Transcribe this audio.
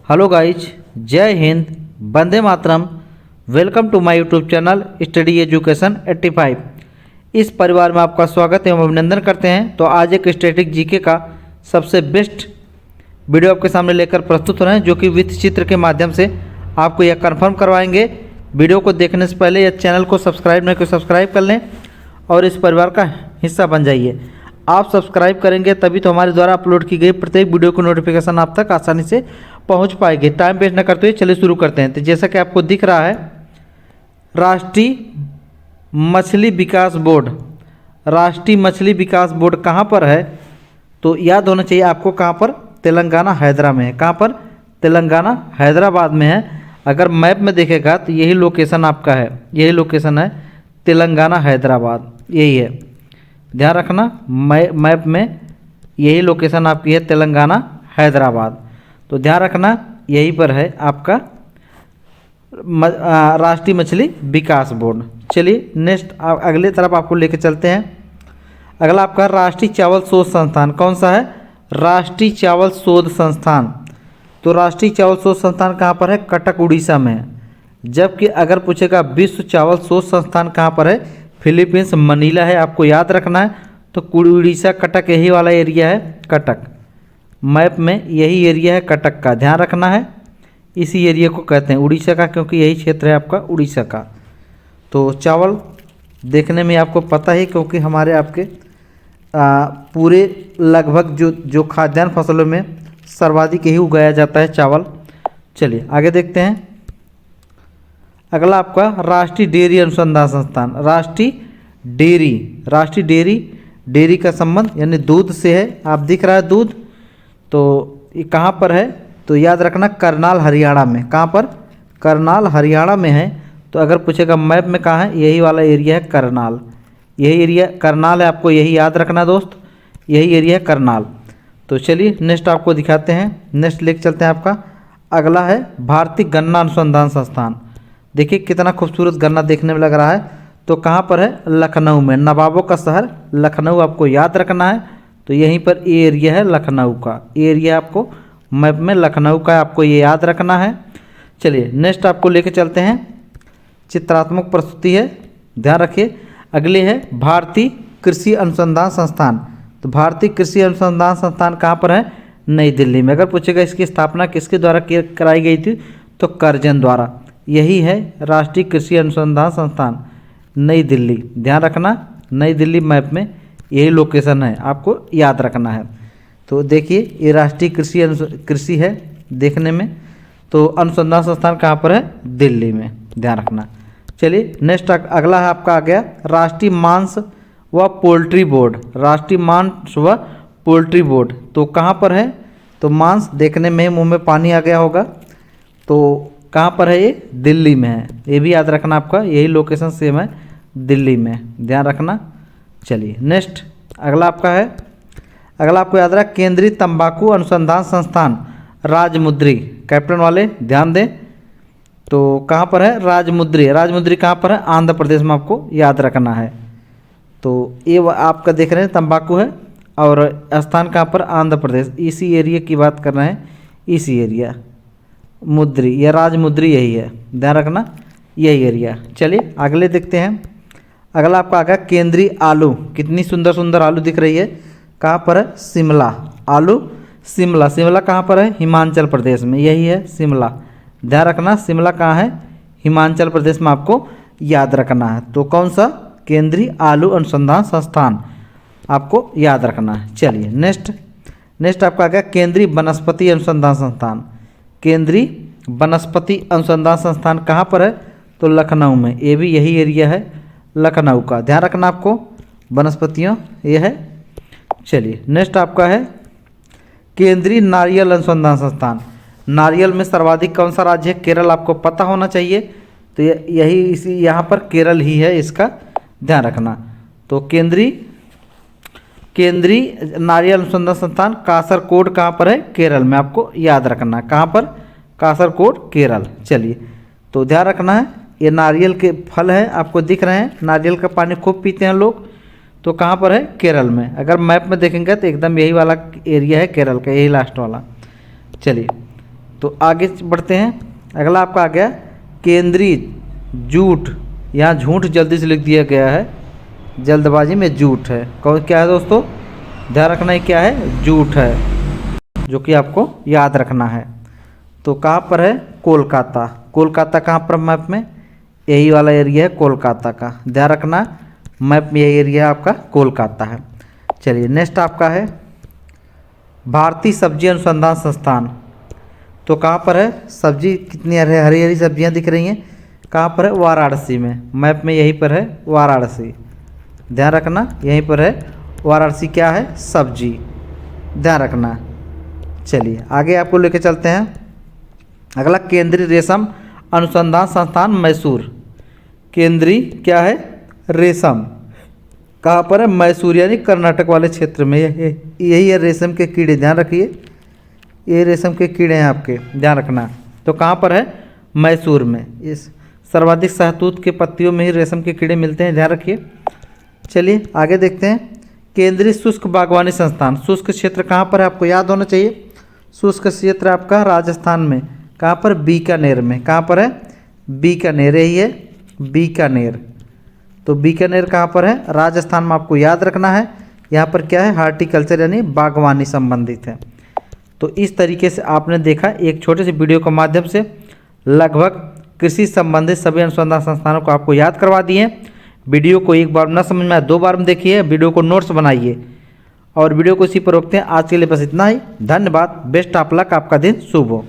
Hello guys, जय हिंद, वंदे मातरम। Welcome to my YouTube channel study education 85। इस परिवार में आपका स्वागत एवं अभिनंदन करते हैं। तो आज एक स्टैटिक जीके का सबसे बेस्ट वीडियो आपके सामने लेकर प्रस्तुत हो रहे हैं, जो कि वित्त चित्र के माध्यम से आपको यह कंफर्म करवाएंगे। वीडियो को देखने से पहले यह चैनल को सब्सक्राइब नहीं तो सब्सक्राइब कर लें और इस परिवार का हिस्सा बन जाइए। आप सब्सक्राइब करेंगे तभी तो हमारे द्वारा अपलोड की गई प्रत्येक वीडियो की नोटिफिकेशन आप तक आसानी से पहुंच पाएगी। टाइम वेस्ट न करते हुए चलिए शुरू करते हैं। तो जैसा कि आपको दिख रहा है, राष्ट्रीय मछली विकास बोर्ड, राष्ट्रीय मछली विकास बोर्ड कहाँ पर है? तो याद होना चाहिए आपको, कहाँ पर? तेलंगाना हैदरा में है। कहाँ पर? तेलंगाना हैदराबाद में है। अगर मैप में देखेगा तो यही लोकेशन आपका है, यही लोकेशन है तेलंगाना हैदराबाद, यही है। ध्यान रखना, मैप में यही लोकेशन आपकी है तेलंगाना हैदराबाद। तो ध्यान रखना, यहीं पर है आपका राष्ट्रीय मछली विकास बोर्ड। चलिए नेक्स्ट अगले तरफ आपको लेके चलते हैं। अगला आपका राष्ट्रीय चावल शोध संस्थान कौन सा है? राष्ट्रीय चावल शोध संस्थान। तो राष्ट्रीय चावल शोध संस्थान कहाँ पर है? कटक उड़ीसा में है। जबकि अगर पूछेगा विश्व चावल शोध संस्थान कहाँ पर है? फिलीपींस मनीला है। आपको याद रखना है। तो उड़ीसा कटक यही वाला एरिया है, कटक। मैप में यही एरिया है कटक का, ध्यान रखना है। इसी एरिया को कहते हैं उड़ीसा का, क्योंकि यही क्षेत्र है आपका उड़ीसा का। तो चावल देखने में आपको पता ही, क्योंकि हमारे आपके पूरे लगभग जो खाद्यान्न फसलों में सर्वाधिक यही उगाया जाता है, चावल। चलिए आगे देखते हैं। अगला आपका राष्ट्रीय डेयरी अनुसंधान संस्थान। राष्ट्रीय डेयरी का संबंध यानी दूध से है। आप दिख रहा है दूध, तो ये कहाँ पर है? तो याद रखना, करनाल हरियाणा में। कहाँ पर? करनाल हरियाणा में है। तो अगर पूछेगा मैप में कहाँ है, यही वाला एरिया है करनाल, यही एरिया करनाल है। आपको यही याद रखना दोस्त, यही एरिया है करनाल। तो चलिए नेक्स्ट आपको दिखाते हैं। नेक्स्ट लेके चलते हैं। आपका अगला है भारतीय गन्ना अनुसंधान संस्थान। देखिए कितना खूबसूरत गन्ना देखने में लग रहा है। तो कहाँ पर है? लखनऊ में, नवाबों का शहर लखनऊ आपको याद रखना है। तो यहीं पर ये एरिया है लखनऊ का, ये एरिया आपको मैप में लखनऊ का आपको ये याद रखना है। चलिए नेक्स्ट आपको लेके चलते हैं। चित्रात्मक प्रस्तुति है, ध्यान रखिए। अगले है भारतीय कृषि अनुसंधान संस्थान। तो भारतीय कृषि अनुसंधान संस्थान कहाँ पर है? नई दिल्ली में। अगर पूछेगा इसकी स्थापना किसके द्वारा कराई गई थी, तो करजन द्वारा। यही है राष्ट्रीय कृषि अनुसंधान संस्थान, नई दिल्ली। ध्यान रखना, नई दिल्ली मैप में यही लोकेशन है, आपको याद रखना है। तो देखिए ये राष्ट्रीय कृषि है देखने में। तो अनुसंधान संस्थान कहाँ पर है? दिल्ली में, ध्यान रखना। चलिए नेक्स्ट अगला है आपका आ गया राष्ट्रीय मांस व पोल्ट्री बोर्ड। राष्ट्रीय मांस व पोल्ट्री बोर्ड तो कहाँ पर है? तो मांस देखने में मुंह में पानी आ गया होगा। तो कहाँ पर है? ये दिल्ली में है। ये भी याद रखना आपका, यही लोकेशन सेम है दिल्ली में, ध्यान रखना। चलिए नेक्स्ट अगला आपका है, अगला आपको याद रहा केंद्रीय तंबाकू अनुसंधान संस्थान राजमुद्री। कैप्टन वाले ध्यान दें। तो कहाँ पर है? राजमुद्री। राजमुद्री कहाँ पर है? आंध्र प्रदेश में, आपको याद रखना है। तो ये आपका देख रहे हैं तंबाकू है, और स्थान कहाँ पर? आंध्र प्रदेश। इसी एरिया की बात कर रहे हैं, इसी एरिया मुद्री या राजमुद्री यही है, ध्यान रखना, यही एरिया। चलिए अगले देखते हैं। अगला आपका आ गया केंद्रीय आलू। कितनी सुंदर सुंदर आलू दिख रही है। कहाँ पर है? शिमला। आलू शिमला। शिमला कहाँ पर है? हिमाचल प्रदेश में, यही है शिमला। ध्यान रखना, शिमला कहाँ है? हिमाचल प्रदेश में, आपको याद रखना है। तो कौन सा? केंद्रीय आलू अनुसंधान संस्थान, आपको याद रखना है। चलिए नेक्स्ट आपका आ गया केंद्रीय वनस्पति अनुसंधान संस्थान। केंद्रीय वनस्पति अनुसंधान संस्थान कहाँ पर है? तो लखनऊ में। ये भी यही एरिया है लखनऊ का, ध्यान रखना आपको, वनस्पतियों ये है। चलिए नेक्स्ट आपका है केंद्रीय नारियल अनुसंधान संस्थान। नारियल में सर्वाधिक कौन सा राज्य है? केरल, आपको पता होना चाहिए। तो यही इसी यहाँ पर केरल ही है, इसका ध्यान रखना। तो केंद्रीय नारियल अनुसंधान संस्थान कासरकोड कहाँ पर है? केरल में, आपको याद रखना। कहाँ पर? कासरकोड केरल। चलिए तो ध्यान रखना है, ये नारियल के फल है, आपको दिख रहे हैं। नारियल का पानी खूब पीते हैं लोग। तो कहाँ पर है? केरल में। अगर मैप में देखेंगे तो एकदम यही वाला एरिया है केरल का, यही लास्ट वाला। चलिए तो आगे बढ़ते हैं। अगला आपका आ गया केंद्रीय जूट, यहाँ झूठ जल्दी से लिख दिया गया है, जल्दबाजी में जूट है। कौन क्या है दोस्तों, ध्यान रखना है क्या है, जूट है, जो कि आपको याद रखना है। तो कहाँ पर है, कोलकाता। कोलकाता कहाँ पर मैप में, यही वाला एरिया है कोलकाता का, ध्यान रखना मैप में यही एरिया आपका कोलकाता है। चलिए नेक्स्ट आपका है भारतीय सब्जी अनुसंधान संस्थान। तो कहाँ पर है, सब्जी कितनी हरी हरी सब्जियाँ दिख रही हैं, कहाँ पर है, वाराणसी में, मैप में यहीं पर है वाराणसी, ध्यान रखना यहीं पर है वाराणसी। क्या है, सब्जी, ध्यान रखना। चलिए आगे आपको लेके चलते हैं। अगला केंद्रीय रेशम अनुसंधान संस्थान मैसूर। केंद्रीय क्या है, रेशम, कहाँ पर है, मैसूर यानी कर्नाटक वाले क्षेत्र में। यही है रेशम के कीड़े, ध्यान रखिए ये रेशम के कीड़े हैं आपके, ध्यान रखना। तो कहाँ पर है, मैसूर में। इस सर्वाधिक शहतूत के पत्तियों में ही रेशम के कीड़े मिलते हैं, ध्यान रखिए। चलिए आगे देखते हैं केंद्रीय शुष्क बागवानी संस्थान। शुष्क क्षेत्र कहाँ पर है, आपको याद होना चाहिए। शुष्क क्षेत्र आपका राजस्थान में, कहाँ पर, बीकानेर में। कहाँ पर है, बीकानेर, यही है बीकानेर। तो बीकानेर कहाँ पर है, राजस्थान में, आपको याद रखना है। यहाँ पर क्या है, हार्टिकल्चर यानी बागवानी संबंधित है। तो इस तरीके से आपने देखा एक छोटे से वीडियो के माध्यम से लगभग कृषि संबंधित सभी अनुसंधान संस्थानों को आपको याद करवा दिए। वीडियो को एक बार न समझ में आए 2 बार में देखिए, वीडियो को नोट्स बनाइए और वीडियो को इसी पर रोकते हैं। आज के लिए बस इतना ही, धन्यवाद, बेस्ट ऑफ लक, आपका दिन शुभ हो।